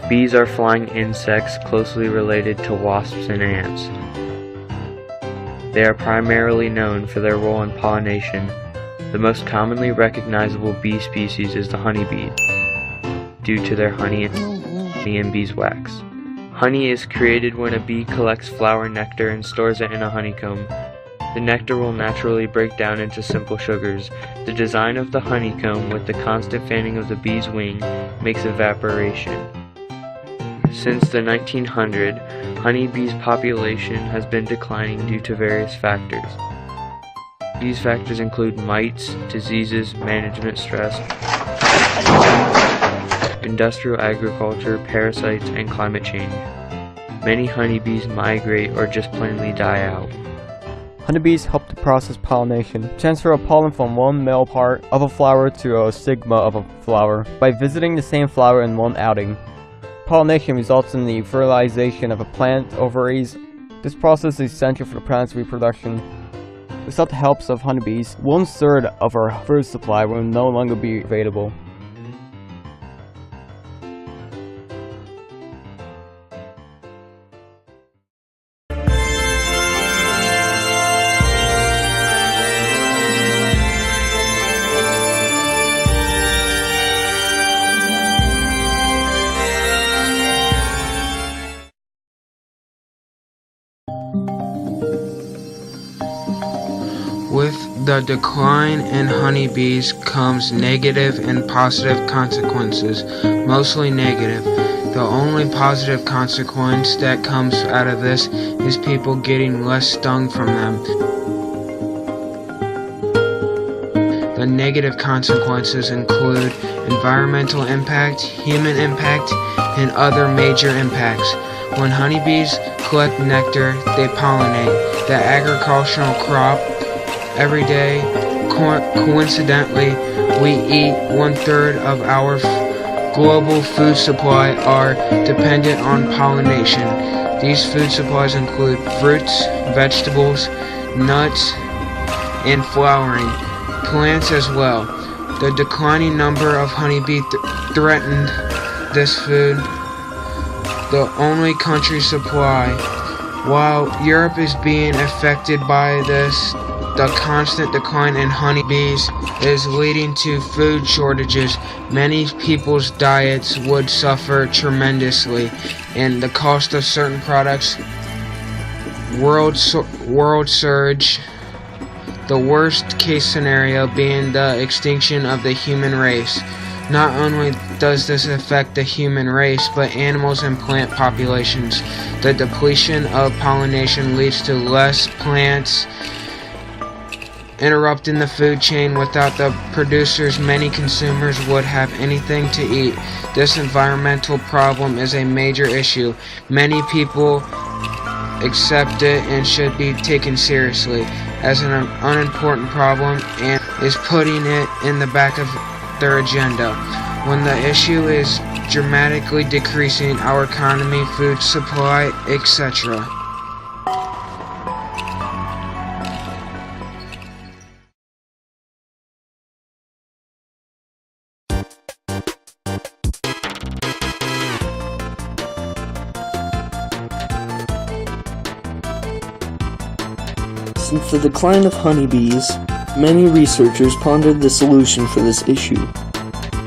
Bees are flying insects closely related to wasps and ants. They are primarily known for their role in pollination. The most commonly recognizable bee species is the honeybee, due to their honey and beeswax. Honey is created when a bee collects flower nectar and stores it in a honeycomb. The nectar will naturally break down into simple sugars. The design of the honeycomb with the constant fanning of the bee's wing makes evaporation. Since the 1900s, honeybees' population has been declining due to various factors. These factors include mites, diseases, management stress, industrial agriculture, parasites, and climate change. Many honeybees migrate or just plainly die out. Honeybees help to process pollination, transfer of pollen from one male part of a flower to a stigma of a flower by visiting the same flower in one outing. Pollination results in the fertilization of a plant ovaries. This process is essential for the plant's reproduction. Without the help of honeybees, 1/3 of our food supply will no longer be available. With the decline in honeybees comes negative and positive consequences, mostly negative. The only positive consequence that comes out of this is people getting less stung from them. The negative consequences include environmental impact, human impact, and other major impacts. When honeybees collect nectar, they pollinate the agricultural crop. Every day, coincidentally, we eat 1/3 of our global food supply are dependent on pollination. These food supplies include fruits, vegetables, nuts, and flowering plants as well. The declining number of honeybee threatened this food, the only country supply. While Europe is being affected by this, the constant decline in honeybees is leading to food shortages. Many people's diets would suffer tremendously, and the cost of certain products world surge. The worst case scenario being the extinction of the human race. Not only does this affect the human race, but animals and plant populations. The depletion of pollination leads to less plants, interrupting the food chain. Without the producers, many consumers would have anything to eat. This environmental problem is a major issue. Many people accept it and should be taken seriously as an unimportant problem and is putting it in the back of their agenda. When the issue is dramatically decreasing our economy, food supply, etc. Since the decline of honeybees, many researchers pondered the solution for this issue.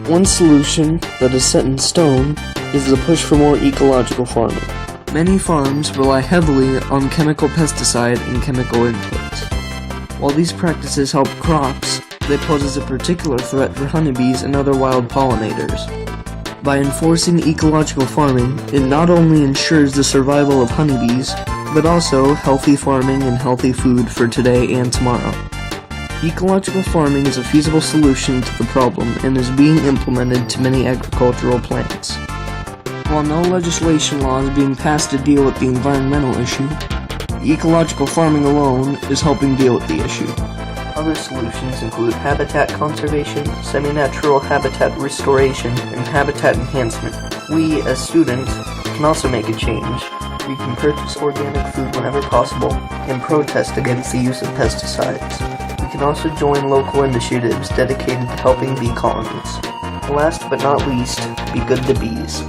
One solution that is set in stone is the push for more ecological farming. Many farms rely heavily on chemical pesticide and chemical inputs. While these practices help crops, they pose as a particular threat for honeybees and other wild pollinators. By enforcing ecological farming, it not only ensures the survival of honeybees, but also healthy farming and healthy food for today and tomorrow. Ecological farming is a feasible solution to the problem and is being implemented to many agricultural plants. While no legislation law is being passed to deal with the environmental issue, ecological farming alone is helping deal with the issue. Other solutions include habitat conservation, semi-natural habitat restoration, and habitat enhancement. We, as students, can also make a change. We can purchase organic food whenever possible and protest against the use of pesticides. We can also join local initiatives dedicated to helping bee colonies. Last but not least, be good to bees.